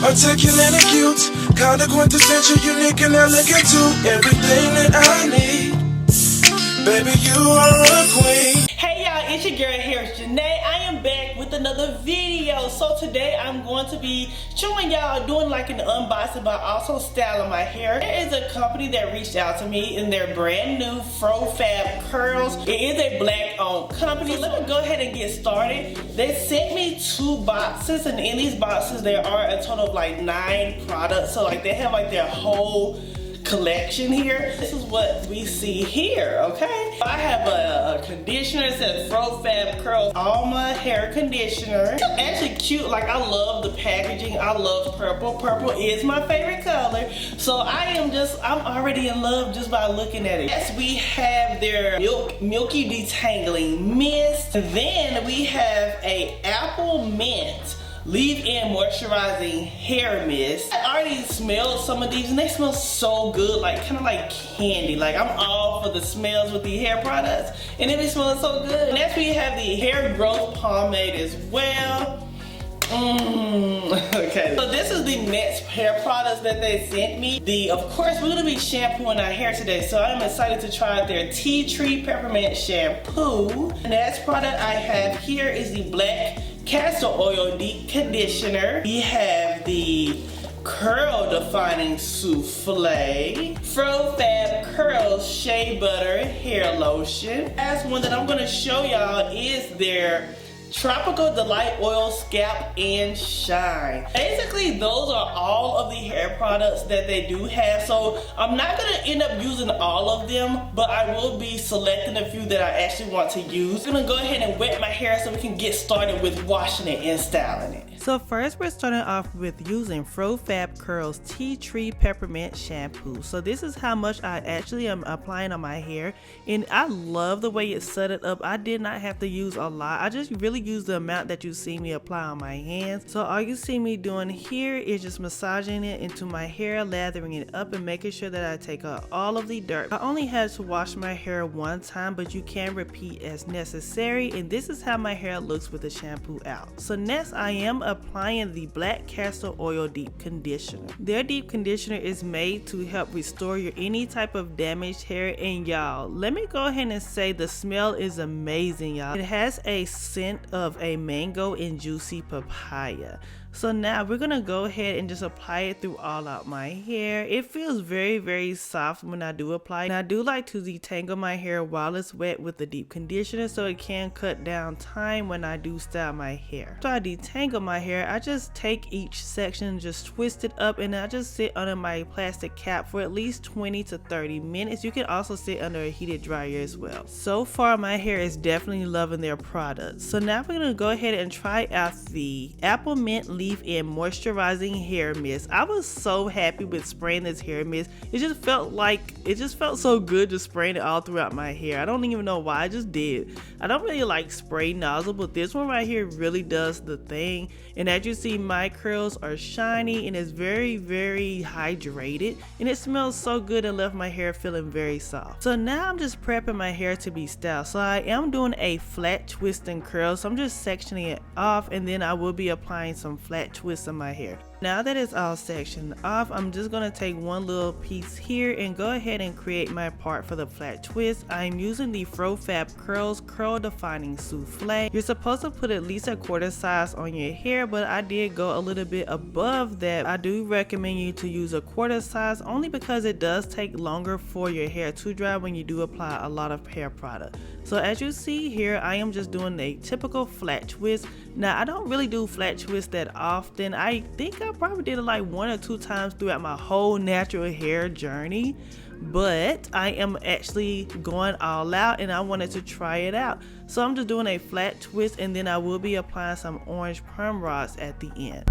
Articulate and cute, kinda quintessential, unique and elegant too. Everything that I need, baby, you are a queen. Hey y'all, it's your girl here, Janae. I am back with another video. So today I'm going to be showing y'all, doing like an unboxing, but also styling my hair. There is a company that reached out to me in their brand new FroFabCurls. It is a black owned company. So let me go ahead and get started. They sent me 2 boxes, and in these boxes there are a total of like 9 products. So like they have like their whole collection here. This is what we see here, okay? I have a conditioner. It says FroFabCurls Alma Hair Conditioner. It's actually cute. Like, I love the packaging. I love purple. Purple is my favorite color. So I'm already in love just by looking at it. Yes, we have their milky detangling mist. Then we have a apple mint leave-in moisturizing hair mist. I already smelled some of these and they smell so good, like kind of like candy. Like, I'm all for the smells with the hair products, and they smell so good. Next we have the hair growth pomade as well. Okay, so this is the next hair products that they sent me. Of course, we're gonna be shampooing our hair today, so I'm excited to try their tea tree peppermint shampoo. The next product I have here is the black castor oil deep conditioner. We have the curl defining souffle, FroFabCurls shea butter hair lotion. Last one that I'm gonna show y'all is their Tropical Delight Oil Scalp and Shine. Basically, those are all of the hair products that they do have. So I'm not gonna end up using all of them, but I will be selecting a few that I actually want to use. I'm gonna go ahead and wet my hair so we can get started with washing it and styling it. So first we're starting off with using FroFabCurls Tea Tree Peppermint Shampoo. So this is how much I actually am applying on my hair, and I love the way it set it up. I did not have to use a lot. I just really used the amount that you see me apply on my hands. So all you see me doing here is just massaging it into my hair, lathering it up, and making sure that I take out all of the dirt. I only had to wash my hair one time, but you can repeat as necessary, and this is how my hair looks with the shampoo out. So next I am applying the black castor oil deep conditioner. Their deep conditioner is made to help restore your any type of damaged hair, and y'all, let me go ahead and say the smell is amazing, y'all. It has a scent of a mango and juicy papaya. So now we're gonna go ahead and just apply it through all out my hair. It feels very, very soft when I do apply it. And I do like to detangle my hair while it's wet with the deep conditioner, so it can cut down time when I do style my hair. So I detangle my hair, I just take each section, just twist it up, and I just sit under my plastic cap for at least 20 to 30 minutes. You can also sit under a heated dryer as well. So far my hair is definitely loving their products. So now we're gonna go ahead and try out the apple mint leave-in moisturizing hair mist. I was so happy with spraying this hair mist. It just felt so good just spraying it all throughout my hair. I don't even know why, I just did. I don't really like spray nozzle, but this one right here really does the thing. And as you see, my curls are shiny and it's very, very hydrated, and it smells so good and left my hair feeling very soft. So now I'm just prepping my hair to be styled. So I am doing a flat twist and curl, so I'm just sectioning it off, and then I will be applying some flat twists in my hair. Now that it's all sectioned off, I'm just going to take one little piece here and go ahead and create my part for the flat twist. I'm using the FroFabCurls Curl Defining Souffle. You're supposed to put at least a quarter size on your hair, but I did go a little bit above that. I do recommend you to use a quarter size only because it does take longer for your hair to dry when you do apply a lot of hair product. So as you see here, I am just doing a typical flat twist. Now I don't really do flat twists that often. I think I probably did it like 1 or 2 times throughout my whole natural hair journey, but I am actually going all out and I wanted to try it out. So I'm just doing a flat twist, and then I will be applying some orange perm rods at the end.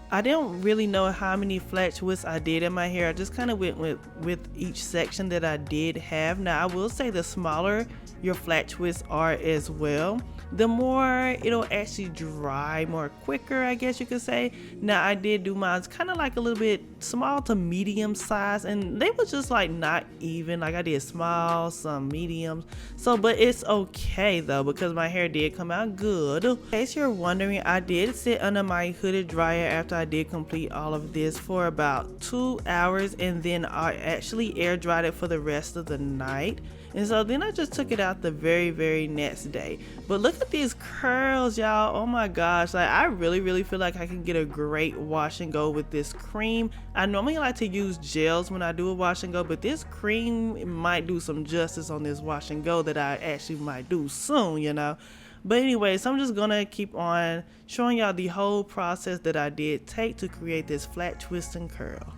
I didn't really know how many flat twists I did in my hair. I just kind of went with each section that I did have. Now I will say the smaller your flat twists are as well. the more it'll actually dry more quicker, I guess you could say. Now I did do mine kind of like a little bit small to medium size, and they was just like not even. Like I did small, some mediums, so but it's okay though because my hair did come out good. In case you're wondering, I did sit under my hooded dryer after I did complete all of this for about 2 hours, and then I actually air dried it for the rest of the night. And so then I just took it out the very next day. But look at these curls, y'all. Oh my gosh, like I really feel like I can get a great wash and go with this cream. I normally like to use gels when I do a wash and go, but this cream might do some justice on this wash and go that I actually might do soon, you know. But anyway, so I'm just gonna keep on showing y'all the whole process that I did take to create this flat twist and curl.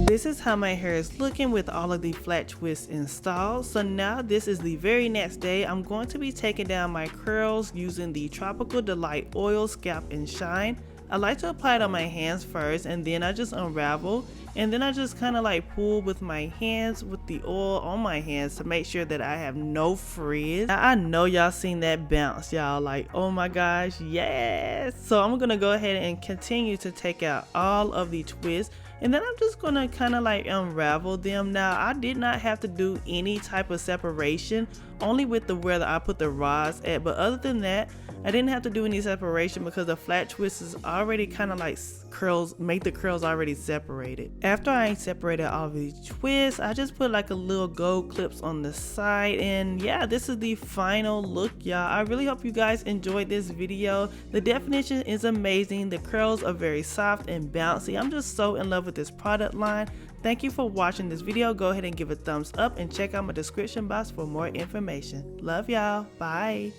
This is how my hair is looking with all of the flat twists installed. So now this is the very next day. I'm going to be taking down my curls using the Tropical Delight Oil Scalp and Shine. I like to apply it on my hands first, and then I just unravel, and then I just kind of like pull with my hands with the oil on my hands to make sure that I have no frizz. Now, I know y'all seen that bounce, y'all, like oh my gosh, yes. So I'm gonna go ahead and continue to take out all of the twists, and then I'm just gonna kind of like unravel them. Now I did not have to do any type of separation, only with the where I put the rods at, but other than that I didn't have to do any separation because the flat twist is already kind of like curls, make the curls already separated. After I separated all of these twists, I just put like a little gold clips on the side, and yeah, this is the final look, y'all. I really hope you guys enjoyed this video. The definition is amazing. The curls are very soft and bouncy. I'm just so in love with this product line. Thank you for watching this video. Go ahead and give a thumbs up and check out my description box for more information. Love y'all. Bye.